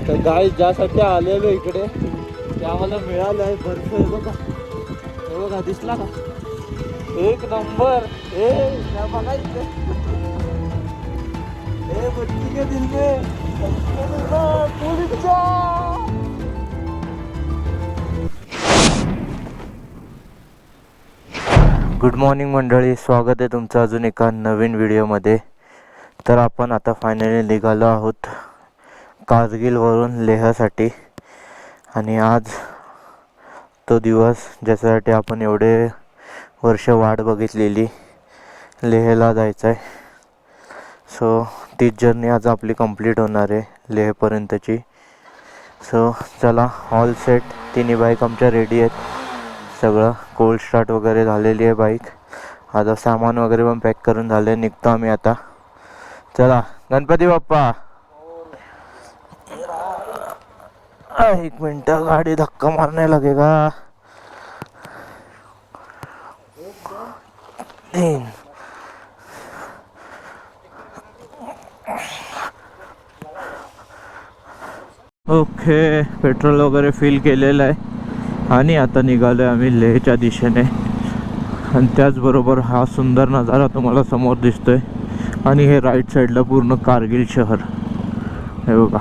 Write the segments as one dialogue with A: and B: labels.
A: तर गाय ज्यासाठी आलेलो इकडे ते आम्हाला मिळालं आहे बर्फ. हे बघा, हे बघा, दिसला ना, एक नंबर. हे बघा इथे, हे बच्ची के दिल में पुलिसचा. गुड मॉर्निंग मंडळी, स्वागत आहे तुमचं अजून एका नवीन व्हिडिओमध्ये. तर आपण आता फायनली निघालो आहोत कारगिलवरून लेहसाठी. आणि आज तो दिवस ज्याच्यासाठी आपण एवढे वर्ष वाट बघितलेली, लेहला जायचं आहे. सो तीच जर्नी आज आपली कंप्लीट होणार आहे लेहपर्यंतची. सो चला, ऑल सेट. तिन्ही बाईक आमच्या रेडी आहेत. सगळं कोल्ड स्टार्ट वगैरे झालेली आहे बाईक. आता सामान वगैरे पण पॅक करून झाले. निघतो आम्ही आता. चला, गणपती बाप्पा. एक मिनट, गाडी धक्का मारने लगेगा. 3 ओके, पेट्रोल वगैरे फिल केलेलं आहे आणि आता निघालो आहे आम्ही लेहच्या दिशेने. आणि त्याचबरोबर हा सुंदर नजारा तुम्हाला समोर दिसतोय. आणि हे राईट साईडला पूर्ण कारगिल शहर. हे बघा,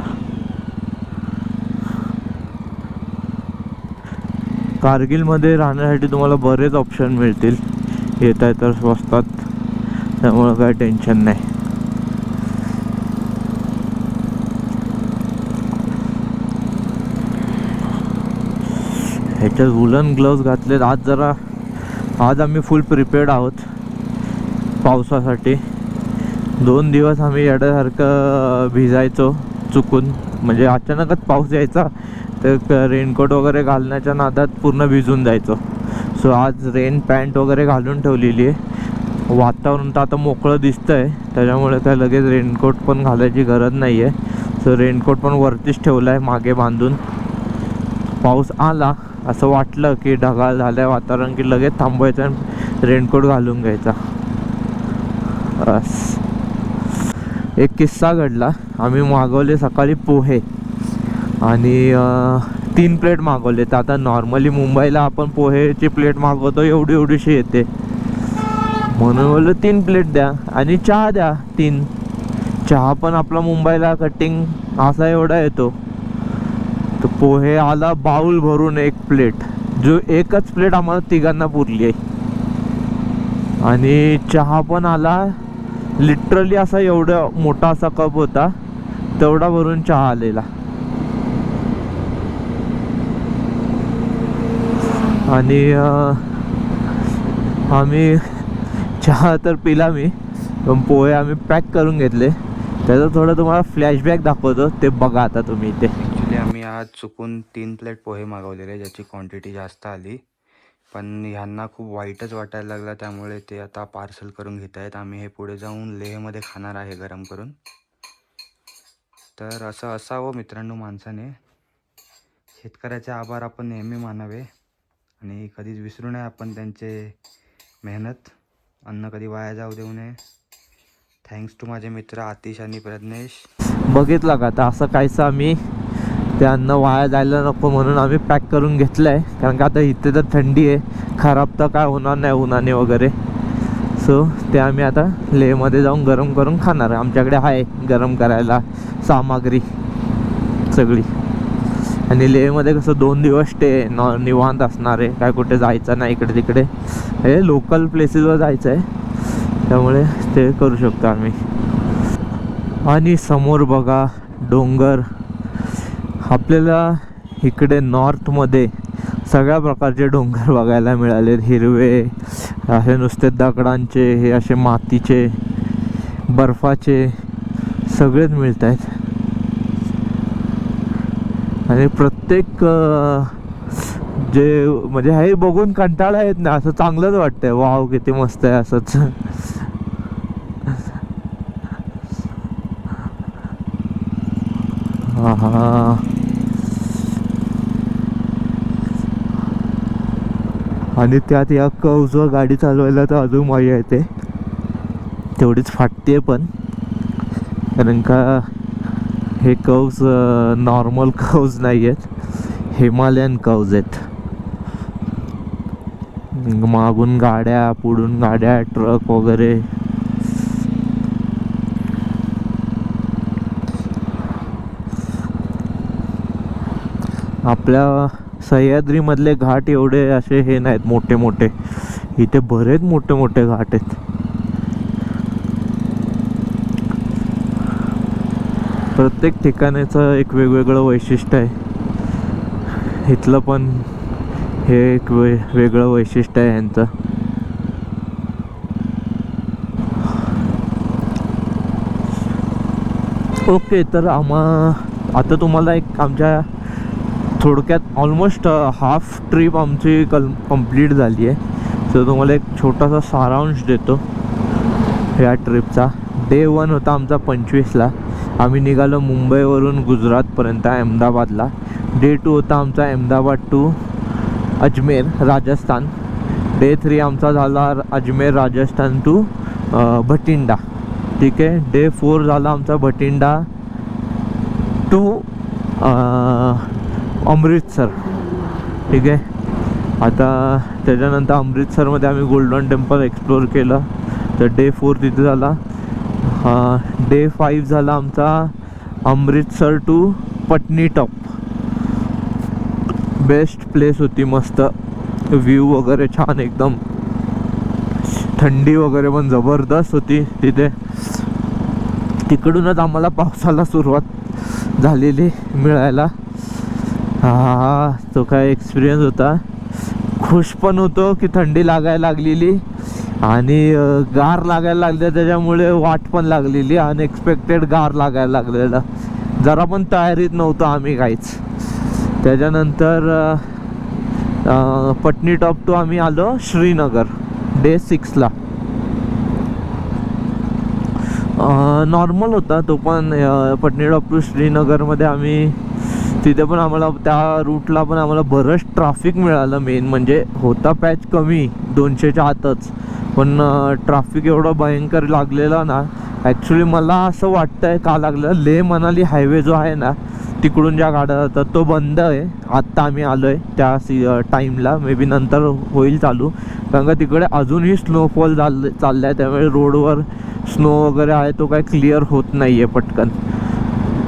A: कारगिलमध्ये राहण्यासाठी तुम्हाला बरेच ऑप्शन मिळतील. येत आहे तर स्वस्तात, त्यामुळं काय टेन्शन नाही. ह्याच्यात वुलन ग्लोव्ज घातलेत. आज आम्ही फुल प्रिपेअर्ड आहोत पावसासाठी. 2 दिवस आम्ही येण्यासारखं भिजायचो चुकून, म्हणजे अचानकच पाऊस यायचा तर रेनकोट वगैरे घालण्याच्या नादात पूर्ण भिजून जायचो. सो आज रेन पॅन्ट वगैरे घालून ठेवलेली आहे. वातावरण तर आता मोकळं दिसतं आहे, त्याच्यामुळे काय लगेच रेनकोट पण घालायची गरज नाही आहे. सो रेनकोट पण वरतीच ठेवला आहे मागे बांधून. पाऊस आला असं वाटलं की ढगाळ झालं वातावरण की लगेच थांबवायचं आणि रेनकोट घालून घ्यायचा. बस. एक किस्सा घडला. आम्ही मागवले सकाळी पोहे आणि 3 प्लेट मागवले. तर आता नॉर्मली मुंबईला आपण पोहेची प्लेट मागवतो एवढीशी येते, म्हणून बोललो 3 प्लेट द्या आणि चहा द्या 3. चहा पण आपला मुंबईला कटिंग असा एवढा येतो. तर पोहे आला बाउल भरून 1 प्लेट, जो एकच प्लेट आम्हाला तिघांना पुरली आहे. आणि चहा पण आला लिटरली असा एवढा मोठा असा कप होता तेवढा भरून चहा आलेला. आणि आम्ही चहा तर पिला मी, पण पोहे आम्ही पॅक करून घेतले. त्याचं थोडं तुम्हाला फ्लॅशबॅक दाखवतो, ते बघा आता तुम्ही इथे. ॲक्च्युली आम्ही आज चुकून 3 प्लेट पोहे मागवलेले, ज्याची क्वांटिटी जास्त आली. पण ह्यांना खूप वाईटच वाटायला लागला, त्यामुळे ते आता पार्सल करून घेत आहेत. आम्ही हे पुढे जाऊन लेहमध्ये खाणार आहे गरम करून. तर असं असावं मित्रांनो माणसाने. शेतकऱ्याचे आभार आपण नेहमी मानावे आणि कधीच विसरू नये आपण त्यांचे मेहनत. अन्न कधी वाया जाऊ देऊ नये. थँक्स टू माझे मित्र आतिश आणि प्रज्ञेश. बघितलं का, तर असं काहीसं आम्ही ते अन्न वाया जायला नको म्हणून आम्ही पॅक करून घेतलं आहे. कारण का आता इथे तर थंडी आहे, खराब तर काय होणार नाही उन्हाने वगैरे. सो ते आम्ही आता लेहमध्ये जाऊन गरम करून खाणार. आमच्याकडे आहे गरम करायला सामग्री सगळी. आणि लेहमध्ये कसं 2 दिवस स्टे निवांत असणार आहे, काय कुठे जायचं नाही इकडे तिकडे. हे लोकल प्लेसेसवर जायचं आहे, त्यामुळे ते करू शकतो आम्ही. आणि समोर बघा डोंगर. आपल्याला इकडे नॉर्थमध्ये सगळ्या प्रकारचे डोंगर बघायला मिळालेत. हिरवे असे नुसते दगडांचे, हे असे मातीचे, बर्फाचे सगळेच मिळत आहेत. आणि प्रत्येक जे म्हणजे हे बघून कंटाळा येत नाही, असं चांगलंच वाटतंय. वाव किती मस्त आहे असंच. हा. आणि त्यात या कर्व्हवर गाडी चालवायला तर अजून मजा येते. तेवढीच फाटते पण, कारण का
B: हे कर्व्स नॉर्मल कर्व्स नाही आहेत, हिमालयन कर्व्स आहेत. मागून गाड्या, पुढून गाड्या, ट्रक वगैरे. आपल्या सह्याद्रीमधले घाट एवढे असे हे नाहीत मोठे मोठे, इथे बरेच मोठे मोठे घाट आहेत. प्रत्येक ठिकाणाचं एक वेगवेगळं वैशिष्ट्य आहे. इथलं पण हे एक वेगळं वैशिष्ट्य आहे यांचं. ओके, तर आता तुम्हाला एक आमच्या थोडक्यात ऑलमोस्ट हाफ ट्रिप आमची कंप्लीट झाली आहे. तर तुम्हाला एक छोटासा सारांश देतो ह्या ट्रिपचा. डे 1 होता आमचा 25ला. आम्ही निघालो मुंबईवरून गुजरातपर्यंत अहमदाबादला. डे 2 होता आमचा अहमदाबाद टू अजमेर राजस्थान. डे 3 आमचा झाला अजमेर राजस्थान टू भटिंडा. ठीक आहे. डे 4 झाला आमचा भटिंडा टू अमृतसर. ठीक आहे. आता त्याच्यानंतर अमृतसरमध्ये आम्ही गोल्डन टेम्पल एक्सप्लोर केलं. तर डे 4 तिथे झाला. डे 5 झाला आमचा Amritsar to Patnitop. Best place होती, मस्त व्ह्यू वगैरे छान एकदम. थंडी वगैरे पण जबरदस्त होती तिथे. तिकडूनच आम्हाला पावसाला सुरुवात झालेली मिळायला. हा तो काय एक्सपिरियन्स होता. खुश पण होतो की थंडी लागायला लागलेली आणि गार लागायला लागले, त्याच्यामुळे वाट पण लागलेली. अनएक्सपेक्टेड गार लागायला लागलेलं. जरा पण तयारीत नव्हतो आम्ही काहीच. त्याच्यानंतर पटनीटॉप टू आम्ही आलो श्रीनगर डे 6ला. नॉर्मल होता तो पण. पटनीटॉप टू श्रीनगरमध्ये आम्ही तिथे पण आम्हाला त्या रूटला पण आम्हाला बरंच ट्रॅफिक मिळालं. मेन म्हणजे होता पॅच कमी 200च्या आतच, पण ट्रॅफिक एवढं भयंकर लागलेलं ना. ॲक्च्युली मला असं वाटतंय का लागलं, लेह मनाली हायवे जो आहे ना तिकडून ज्या गाड्या जातात तो बंद आहे. आत्ता आम्ही आलो आहे त्या टाईमला. मे बी नंतर होईल चालू, कारण का तिकडे अजूनही स्नोफॉल चालला आहे. त्यामुळे रोडवर स्नो वगैरे आहे तो काय क्लिअर होत नाही आहे पटकन.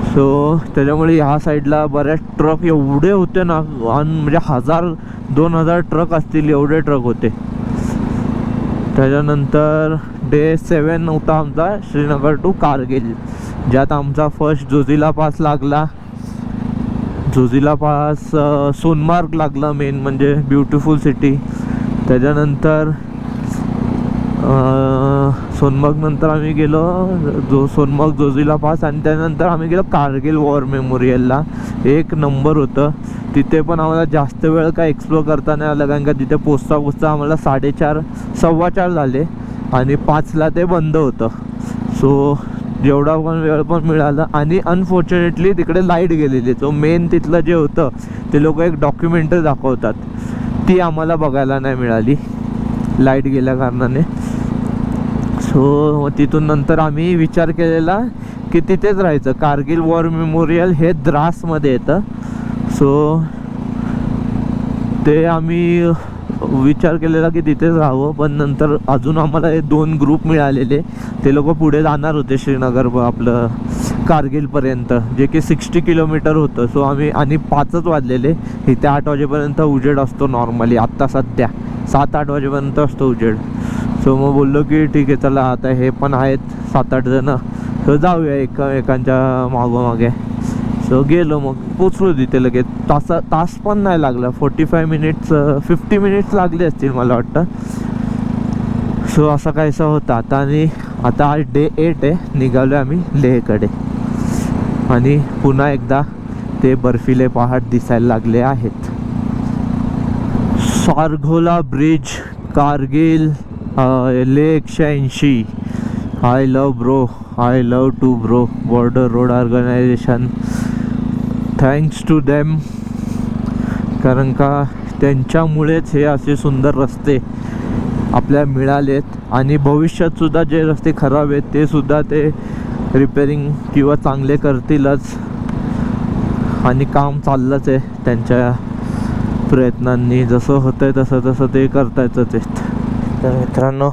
B: सो त्याच्यामुळे ह्या साईडला बऱ्याच ट्रक एवढे होते ना, म्हणजे 1000-2000 ट्रक असतील एवढे ट्रक होते. त्याच्यानंतर डे 7 होता आमचा श्रीनगर टू कारगिल, ज्यात आमचा फर्स्ट जोजिला पास लागला. जोजिला पास सोनमार्ग लागला मेन म्हणजे ब्युटिफुल सिटी. त्याच्यानंतर सोनमर्ग नंतर आम्ही गेलो सोनमर्ग जोजिला पास, आणि त्यानंतर आम्ही गेलो कारगिल वॉर मेमोरियलला. एक नंबर होतं. तिथे पण आम्हाला जास्त वेळ काय एक्सप्लोर करता नाही आलं, कारण का तिथे पोचता आम्हाला 4:30-4:15 झाले आणि 5ला ते बंद होतं. सो जेवढा पण वेळ पण मिळाला. आणि अनफॉर्च्युनेटली तिकडे लाईट गेलेली. तो मेन तिथलं जे होतं ते लोक एक डॉक्युमेंटरी दाखवतात, ती आम्हाला बघायला नाही मिळाली लाईट गेल्या कारणाने. सो तिथून नंतर आम्ही विचार केलेला की तिथेच राहायचं. कारगिल वॉर मेमोरियल हे द्रासमध्ये येतं. सो ते आम्ही विचार केलेला की तिथेच राहावं. पण नंतर अजून आम्हाला हे 2 ग्रुप मिळालेले. ते लोक पुढे जाणार होते श्रीनगर आपलं कारगिलपर्यंत, जे की 60 किलोमीटर होतं. सो आम्ही आणि 5च वाजलेले. इथे 8 वाजेपर्यंत उजेड असतो नॉर्मली. आत्ता सध्या 7-8 वाजेपर्यंत असतो उजेड. सो मग बोललो की ठीक आहे चला, आता हे पण आहेत 7-8 जणं, सो जाऊया एकांच्या मागोमागे. सो गेलो, मग पोचलो तिथे लगेच. तास पण नाही लागला, 45 मिनिट्स 50 मिनिट्स लागले असतील मला वाटतं. सो असं काहीसा होता आता. आणि आता आज डे 8 आहे. निघालो आम्ही लेहकडे आणि पुन्हा एकदा ते बर्फिले पहाड दिसायला लागले आहेत. Sarghola bridge, Kargil, Leh 180. I love bro, I love to bro. Border road organisation, thanks to them, कारण का त्यांच्यामुळेच हे असे सुंदर रस्ते आपल्याला मिळालेत. आणि भविष्यातसुद्धा जे रस्ते खराब आहेत ते सुद्धा ते रिपेरिंग किंवा चांगले करतीलच आणि काम चाललंच आहे त्यांच्या प्रयत्नांनी. जसं होतंय तसं तसं ते करतायतच आहेत. तर मित्रांनो,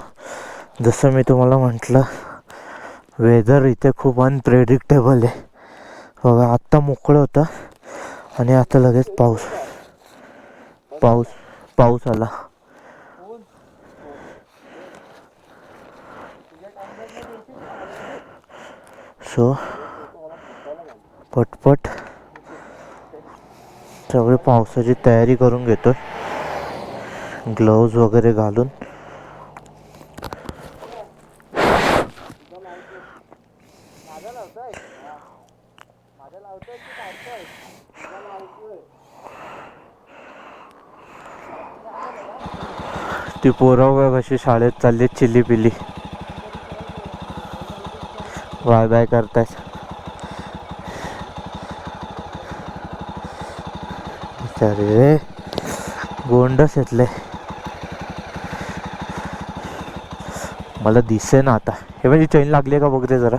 B: जसं मी तुम्हाला म्हटलं, वेदर इथे खूप अनप्रेडिक्टेबल आहे. बघा, आत्ता मोकळं होतं आणि आता लगेच पाऊस आला. सो पटपट सगळे पावसाची तयारी करून घेतोय, ग्लोव्ज वगैरे घालून. ती पोरं कशी शाळेत चालली चिली पिली, बाय बाय करतायत. अरे गोंडस येतले, मला दिसे ना आता. हे म्हणजे चैन लागली का बघते जरा,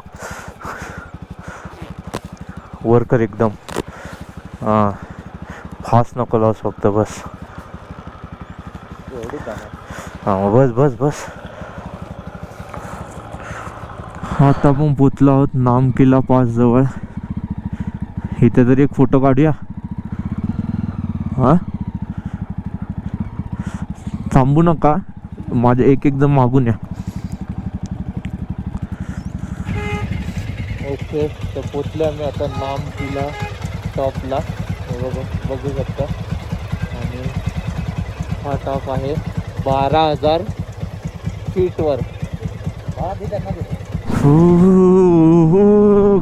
B: वर कर एकदम. हां, फास्ट नको लावस फक्त, बस. हां, बस बस बस. आता आपण पोचलो आहोत नामकिला पास जवळ. इथे तरी एक फोटो काढूया. हां, थांबू नका, माझे एक एकदम मागून या. ओके, तर पोचले आम्ही आता नामकिला टॉपला. बघू शकता. आणि हा टॉप आहे 12,000 फीटवर.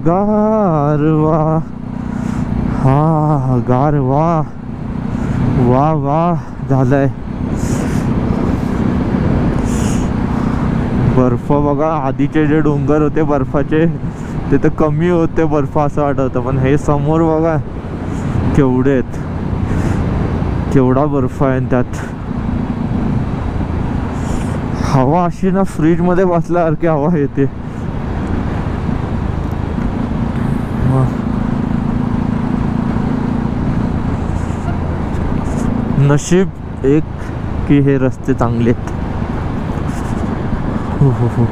B: गारवा, हा गारवा, वा वा झालंय. बर्फ बघा, आधीचे जे डोंगर होते बर्फाचे ते तर कमी होते बर्फ असं वाटत होतं, पण हे समोर बघा केवढे आहेत, केवढा बर्फ आहे. त्यात हवा अशी ना फ्रीज मध्ये बसल्यासारखी हवा येते. नशीब एक की हे रस्ते चांगले आहेत. हो.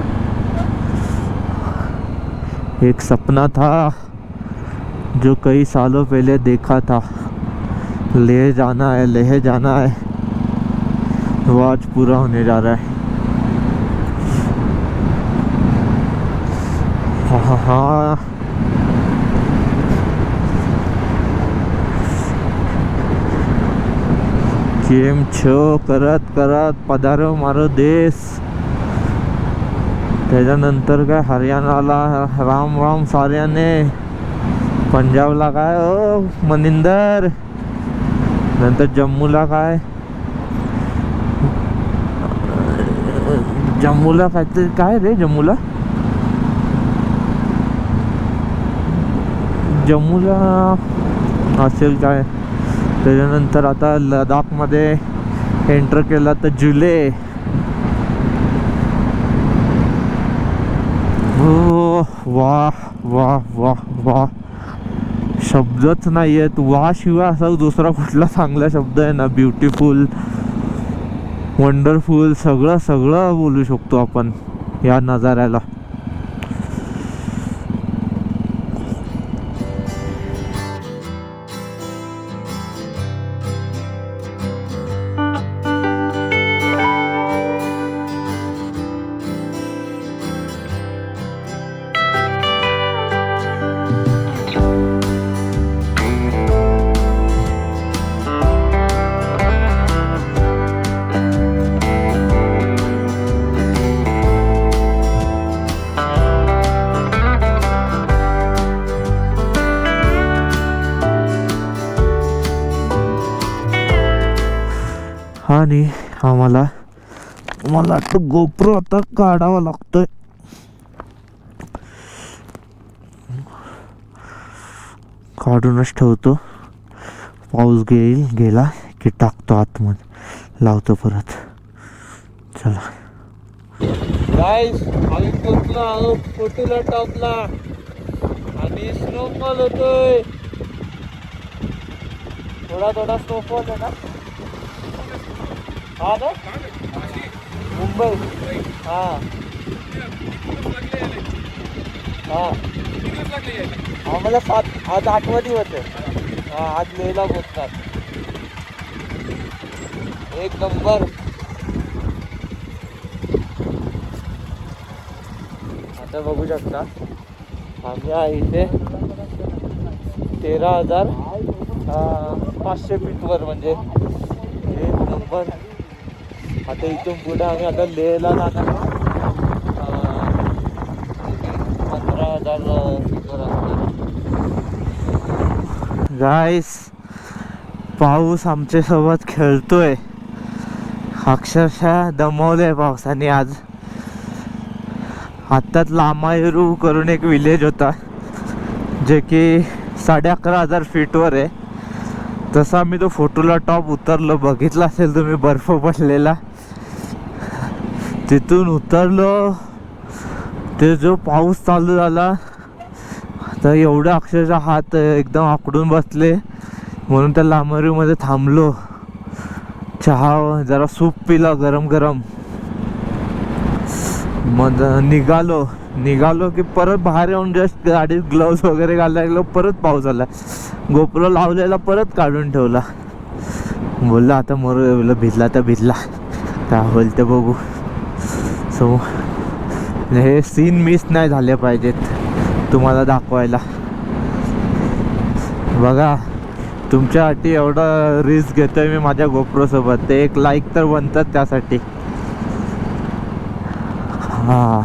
B: एक सपना था जो कई सालों पहले देखा था, लेह जाना है, वो आज पूरा होने जा रहा है. हाँ, केम छो करत करत पधारो मारो देश. त्याच्यानंतर काय हरियाणाला राम राम साऱ्याने, पंजाबला काय ओ मनिंदर, नंतर जम्मूला काय काय रे जम्मूला असेल काय. त्याच्यानंतर आता लडाखमध्ये एंटर केला तर जुले. हो, वाह वाह वाह वाह, शब्दच नाही आहेत. वा शिवाय असा दुसरा कुठला चांगला शब्द आहे ना. ब्युटिफुल, वंडरफुल, सगळं बोलू शकतो आपण या नजाऱ्याला. आणि आम्हाला मला वाटतं गोप्रो आता काढावा लागतोय. काढूनच ठेवतो, पाऊस गेला की टाकतो आतमध्ये, लावतो परत. चला गाईस, आम्ही पोचलो आहोत फोटोला टॉपला. आणि स्नोफॉल होतोय, थोडा थोडा स्नोफॉल आहे ना. हा ना, मुंबई. हा हा, आम्हाला 7 आज 8वा दिवस आहे. हा, आज लेहला पोहोचणार. एक नंबर. आता बघू शकता आम्ही आहे इथे 13,500 फीटवर, म्हणजे एक नंबर. आता इथून पुढे आम्ही आता लेहला जाणार. 15,000 फीटवर असणार. गाईस, पाऊस आमच्या सोबत खेळतोय. अक्षरशः दमवलंय पावसाने आज. आत्ताच लामायरू करून एक विलेज होता जे की 11,500 फीटवर आहे. तसा मी तो फोटोला टॉप उतरलो, बघितला असेल तुम्ही, बर्फ पडलेला. तिथून उतरलो, ते जो पाऊस चालू झाला तर एवढं अक्षरशः हात एकदम आकडून बसले. म्हणून त्या लामायरूमध्ये थांबलो, चहा जरा सूप पिला गरम गरम. मग निघालो की परत बाहेर येऊन जस्ट गाडीत ग्लोव्स वगैरे घालायला लागलो. परत पाऊस आला. गोप्रो लावलेला परत काढून ठेवला. बोलला आता मरू, भिजला तर भिजला, काय होईल ते बघू. सो हे सीन मिस नाही झाले पाहिजेत तुम्हाला दाखवायला. बघा, तुमच्यासाठी एवढा रिस्क घेतोय मी माझ्या गोप्रो सोबत. ते एक लाईक तर बनतात त्यासाठी. हा,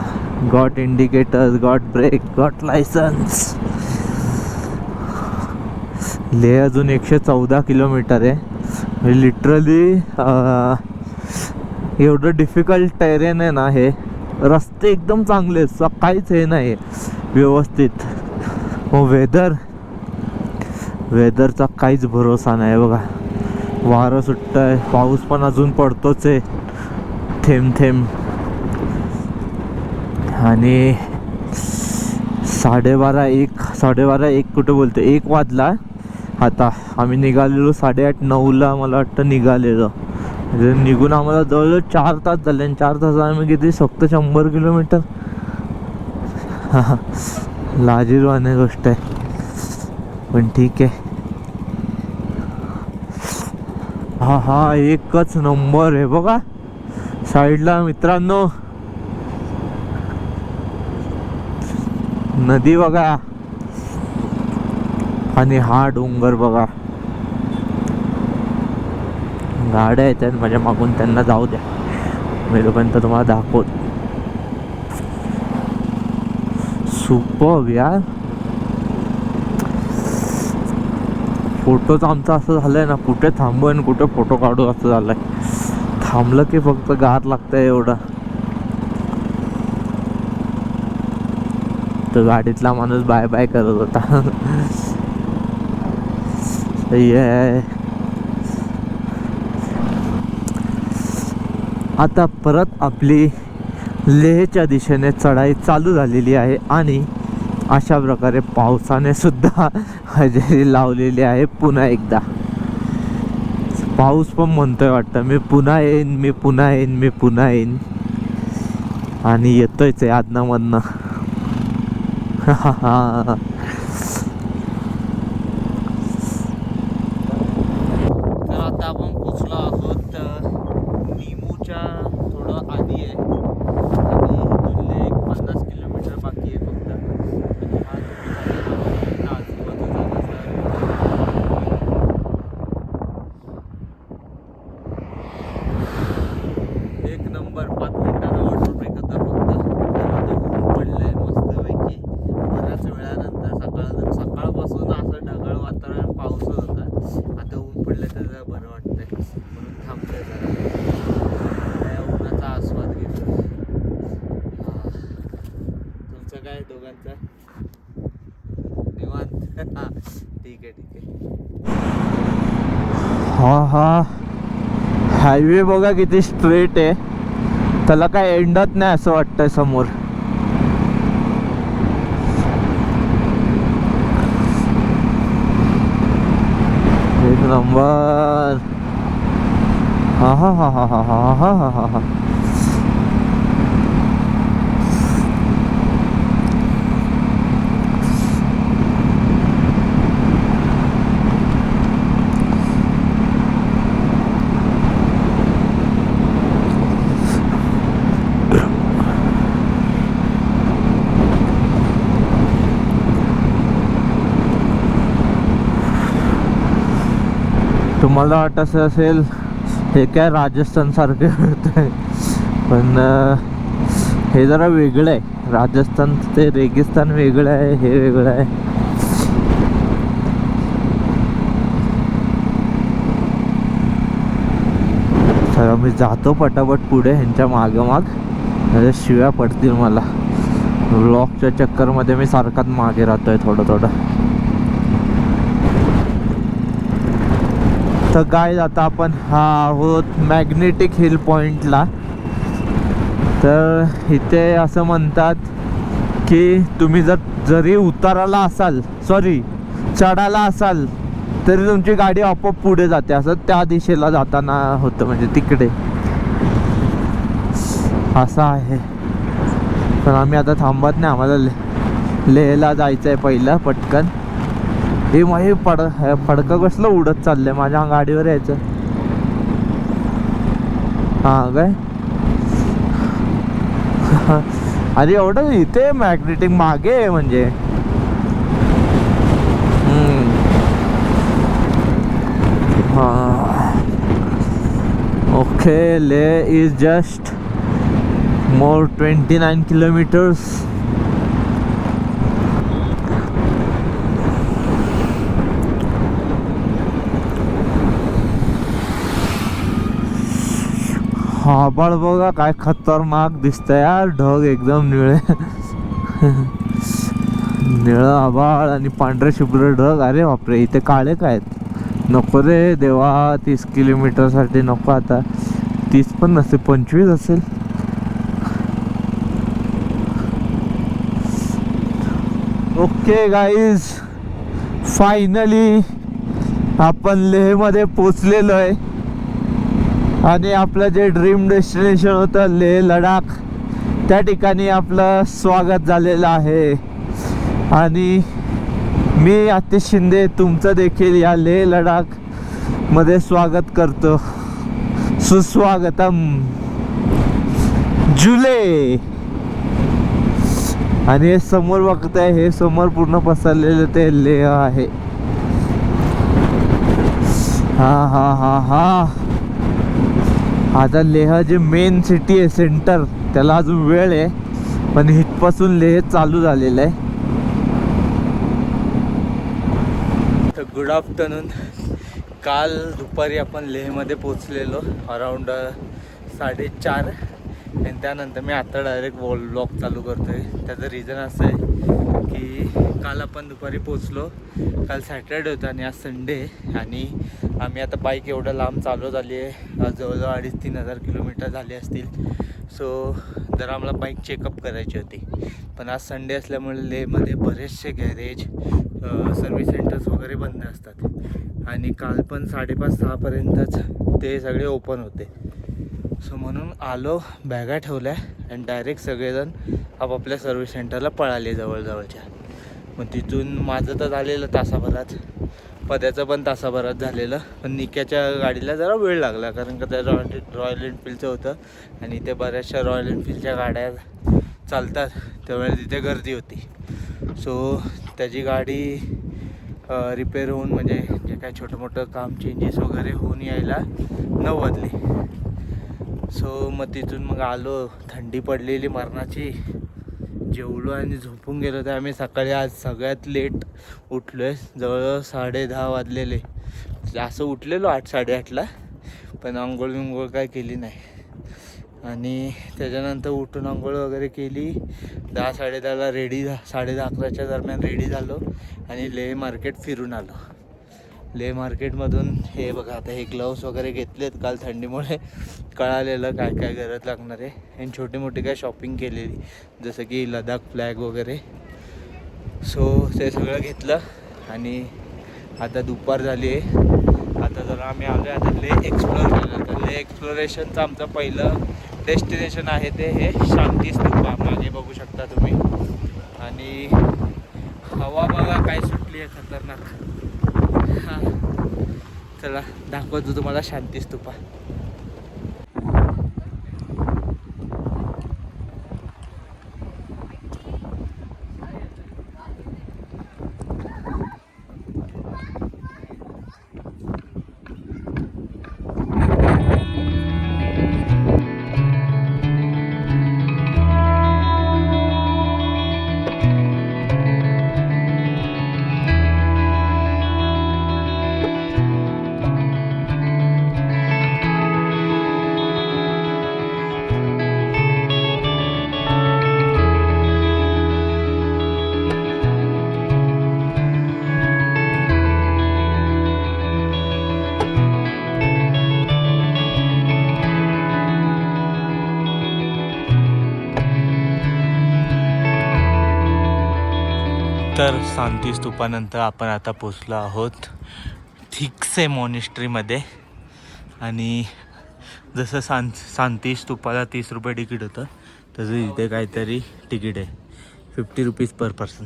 B: got indicators, got brake, got licence. Leh अजून 114 किलोमीटर आहे. लिटरली एवढं डिफिकल्ट टेरेन आहे ना. हे रस्ते एकदम चांगले, काहीच हे नाही व्यवस्थित. मग वेदरचा काहीच भरोसा नाही. बघा, वारं सुटतंय, पाऊस पण अजून पडतोच आहे थेंब थेंब. आणि 12:30-1 कुठं बोलतो, 1 वाजला. आता आम्ही निघालेलो 8:30-9ला मला वाटतं निघालेलो. निघून आम्हाला जवळजवळ 4 तास झाले. आणि 4 तासात आम्ही किती, फक्त 100 किलोमीटर. लाजिरवाणी गोष्ट आहे, पण ठीक आहे. हा एकच नंबर आहे. बघा साईडला मित्रांनो नदी बघा, आणि हा डोंगर बघा. गाड्या येतात माझ्या मागून, त्यांना जाऊ द्या, मी लोकांपर्यंत तुम्हाला दाखवत. सुपर्ब यार. फोटोच आमचं असं झालंय ना, कुठे थांबू आणि कुठे फोटो काढू असं झालंय. थांबलं की फक्त गार लागतंय एवढं. तर गाडीतला माणूस बाय बाय करत होता. सही आहे. आता परत आपली लेहच्या दिशेने चढाई चालू झालेली आहे. आणि अशा प्रकारे पावसाने सुद्धा हजेरी लावलेली आहे. पुन्हा एकदा पाऊस पण म्हणतोय वाटतं, मी पुन्हा येईन. आणि येतोयच आहे आदनामधनं. तर आता आपण पोचलो आहोत निमूच्या थोडं आधी आहे. आणि इथून एक 50 किलोमीटर बाकी आहे फक्त. एक नंबर. 5 मिनिटाचा वॉटर ब्रेक होता फक्त. ऊन पडलंय मस्तपैकी बऱ्याच वेळानंतर. सकाळपासून असं ढगाळ वातावरण, पाऊसच होता. आता ऊन पडलं तर जरा बरं वाटतंय, म्हणून थांबतोय जरा, या उन्हाचा आस्वाद घेतो. तुमचं काय दोघांचं निवांत? ठीक आहे. हा हायवे बघा किती स्ट्रेट आहे, त्याला काय एंडत नाही असं वाटतंय समोर. एक नंबर. हा हा हा हा हा हा हा हा हा हा. तुम्हाला वाटत असेल हे काय राजस्थान सारखे आहे, पण हे जरा वेगळं आहे. राजस्थान ते रेगिस्तान वेगळं आहे, हे वेगळं आहे. तर मी जातो पटापट पुढे ह्यांच्या मागोमाग, म्हणजे शिव्या पडतील मला. ब्लॉकच्या चक्करमध्ये मी सारखाच मागे राहतोय थोडं थोडं. तर काय आता आपण हा आहोत मॅग्नेटिक हिल पॉइंटला. तर इथे असं म्हणतात की तुम्ही जरी उताराला असाल, सॉरी चढायला असाल, तरी तुमची गाडी आपोआप पुढे जाते, असं त्या दिशेला जाताना होतं, म्हणजे तिकडे असं आहे. पण आम्ही आता थांबत नाही, आम्हाला लेहला जायचं आहे पहिलं पटकन. हे माझे फडकं कसलं उडत चाललंय, माझ्या गाडीवर यायचं. हा काय अरे एवढं इथे मॅग्नेटिक मागे आहे म्हणजे. ओके, ले इज जस्ट मोर 29 kilometers. आभाळ बघा काय खतरनाक दिसतंय यार, ढग एकदम निळे निळं आभाळ आणि पांढरे शुभ्र ढग. अरे बापरे, इथे काळे काय आहेत. नको रे देवा, 30 किलोमीटरसाठी नको. आता 30 पण नसते, 25 असेल. ओके गाईज, फायनली आपण लेहमध्ये पोचलेलो आहे. आणि आपलं जे ड्रीम डेस्टिनेशन होतं लेह लडाख, त्या ठिकाणी आपलं स्वागत झालेलं आहे. आणि मी आतिश शिंदे तुमचं देखील या लेह लडाख मध्ये स्वागत करतो. सुस्वागतम जुले. आणि हे समोर बघताय, हे समोर पूर्ण पसरलेलं ते लेह आहे. हा हा हा हा. आता लेह जे मेन सिटी आहे, सेंटर, त्याला अजून वेळ आहे, पण इथपासून लेह चालू झालेलं आहे. तर गुड आफ्टरनून. काल दुपारी आपण लेहमध्ये पोचलेलो अराऊंड 4:30, आणि त्यानंतर मी आता डायरेक्ट व्लॉग चालू करतो आहे. त्याचं रिझन असं आहे की काल आपण दुपारी पोचलो, काल सॅटर्डे होता आणि आज संडे, आणि आम्ही आता बाईक एवढं लांब चालू झाली आहे, जवळजवळ 2,500-3,000 किलोमीटर झाले असतील. सो जरा आम्हाला बाईक चेकअप करायची होती. पण आज संडे असल्यामुळे लेहमध्ये बरेचसे गॅरेज, सर्व्हिस सेंटर्स वगैरे बंद असतात. आणि काल पण 5:30-6 पर्यंतच ते सगळे ओपन होते. सो म्हणून आलो, बॅगा ठेवल्या आणि डायरेक्ट सगळेजण आपापल्या सर्व्हिस सेंटरला पळाले जवळजवळच्या. मग तिथून माझं तर झालेलं तासाभरात, पद्याचं पण तासाभरात झालेलं. पण निक्याच्या गाडीला जरा वेळ लागला, कारण का त्या रॉयल एनफिल्डचं होतं आणि ते बऱ्याचशा रॉयल एनफिल्डच्या गाड्या चालतात, त्यावेळेला तिथे गर्दी होती. सो त्याची गाडी रिपेअर होऊन, म्हणजे जे काय छोटं मोठं काम चेंजेस वगैरे होऊन यायला 9 वाजले. सो मग तिथून मग आलो, थंडी पडलेली मरणाची, जेवलो आणि झोपून गेलो. तर आम्ही सकाळी आज सगळ्यात लेट उठलो आहे, जवळजवळ 10:30 वाजलेले. असं उठलेलो 8-8:30ला, पण आंघोळ विंघोळ काय केली नाही. आणि त्याच्यानंतर उठून आंघोळ वगैरे केली, 10-10:30ला रेडी 10:30-11च्या दरम्यान रेडी झालो आणि लेह मार्केट फिरून आलो. लेह मार्केटमधून हे बघा, आता हे ग्लव्स वगैरे घेतलेत, काल थंडीमुळे कळालेलं काय काय गरज लागणार आहे. आणि छोटी मोठी काय शॉपिंग केलेली, जसं की लडाख फ्लॅग वगैरे. सो ते सगळं घेतलं आणि आता दुपार झाली आहे. आता जर आम्ही आलो आता लेह एक्सप्लोर केलं. तर लेह एक्सप्लोरेशनचं आमचं पहिलं डेस्टिनेशन आहे ते हे शांती स्तूपा. मागे बघू शकता तुम्ही. आणि हवा बघा काय सुटली आहे खतरनाक. हां चला दाखवतो तुम्हाला शांती स्तूपा. तर शांती स्तूपानंतर आपण आता पोचलो आहोत थिकसे मॉनिस्ट्रीमध्ये. आणि जसं शांती स्तूपाला 30 रुपये तिकीट होतं तसं इथे काहीतरी तिकीट आहे 50 रुपीज पर पर्सन.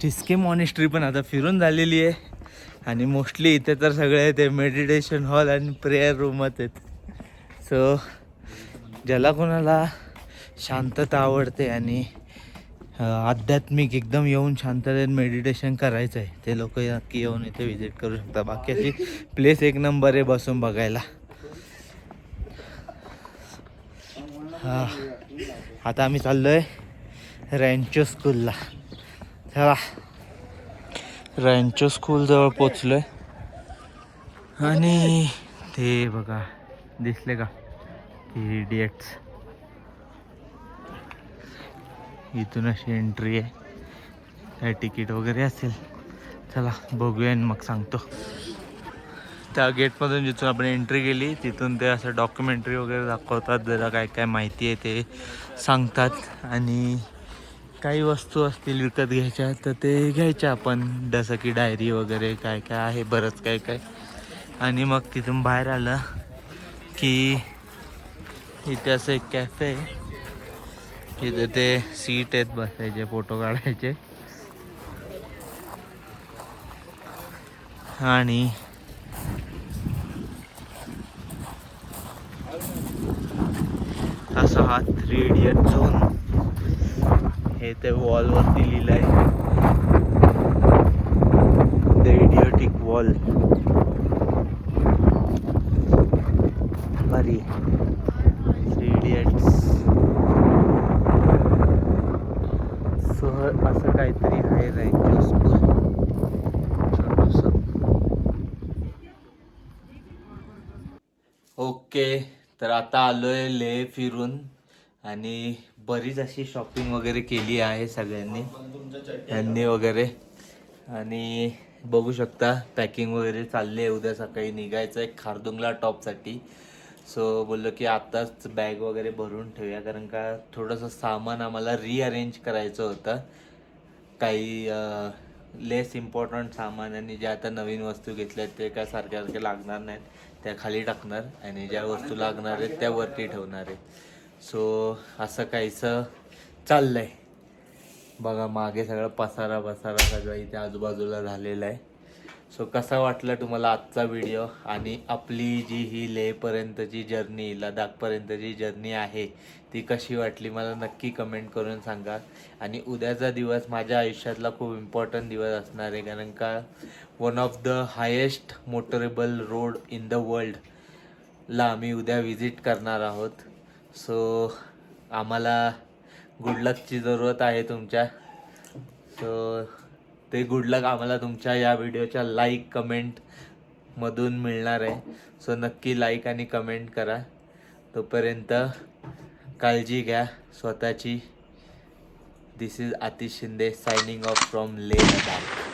B: ठिस्के मॉनिस्ट्री पण आता फिरून झालेली आहे. आणि मोस्टली इथे तर सगळे ते मेडिटेशन हॉल आणि प्रेयर रूमच आहेत. सो ज्याला कोणाला शांतता आवडते आणि आध्यात्मिक एकदम येऊन शांततेत मेडिटेशन करायचं आहे ते लोक नक्की येऊन इथे व्हिजिट करू शकता. बाकी अशी प्लेस एक नंबर आहे बसून बघायला. हां आता आम्ही चाललो आहे रँचो स्कूलला. चला रँचो स्कूलजवळ पोचलो आहे. आणि ते बघा दिसले का की इडियट्स. इथून अशी एंट्री आहे. काय तिकीट वगैरे असेल. चला बघूया आणि मग सांगतो. त्या गेटमधून जिथून आपण एंट्री केली तिथून ते असं डॉक्युमेंटरी वगैरे दाखवतात. जरा काय काय माहिती आहे ते सांगतात. आणि काही वस्तू असतील विकत घ्यायच्या तर ते घ्यायच्या आपण. जसं की डायरी वगैरे काय काय आहे बरंच काय काय. आणि मग तिथून बाहेर आलं की इथे असं एक कॅफे आहे. इथे ते सीट आहेत बसायचे फोटो काढायचे. आणि असा हा 3 इडियट झोन हे ते वॉलवरती लिहिलं आहे. The idiotic wall. भारी 3 इडियट्स. सो असं काहीतरी आहे रँचो स्कूल छोटंसं. ओके तर आता आलोय लेह फिरून. आणि बरीच अशी शॉपिंग वगैरे केली आहे सगळ्यांनी वगैरे. आणि बघू शकता पॅकिंग वगैरे चालली आहे. उद्या सकाळी निघायचं आहे खारदुंगला टॉपसाठी. सो बोललो की आत्ताच बॅग वगैरे भरून ठेवूया कारण का थोडंसं सामान आम्हाला रिअरेंज करायचं होतं. काही लेस इम्पॉर्टंट सामान. आणि ज्या आता नवीन वस्तू घेतल्या ते काय सारखे लागणार नाहीत त्या खाली टाकणार. आणि ज्या वस्तू लागणार आहेत त्या वरती ठेवणार आहेत. सो असं काहीसं चाललं आहे. बघा मागे सगळं पसारा सगळं इथे आजूबाजूला झालेलं आहे. सो कसा वाटला तुम्हाला आजचा व्हिडिओ. आणि आपली जी ही लेहपर्यंतची जर्नी लडाखपर्यंतची जर्नी आहे ती कशी वाटली मला नक्की कमेंट करून सांगा. आणि उद्याचा दिवस माझ्या आयुष्यातला खूप इम्पॉर्टंट दिवस असणार आहे कारण का one of the highest motorable road in the वर्ल्डला आम्ही उद्या विजिट करणार आहोत. सो आम्हाला गुड लकची जरूरत आहे तुमच्या. सो ते गुड लक आम्हाला तुमच्या या व्हिडिओच्या लाईक कमेंटमधून मिळणार आहे. सो नक्की लाईक आणि कमेंट करा. तोपर्यंत काळजी घ्या स्वतःची. This is Atish Shinde signing off from Leh Ladakh.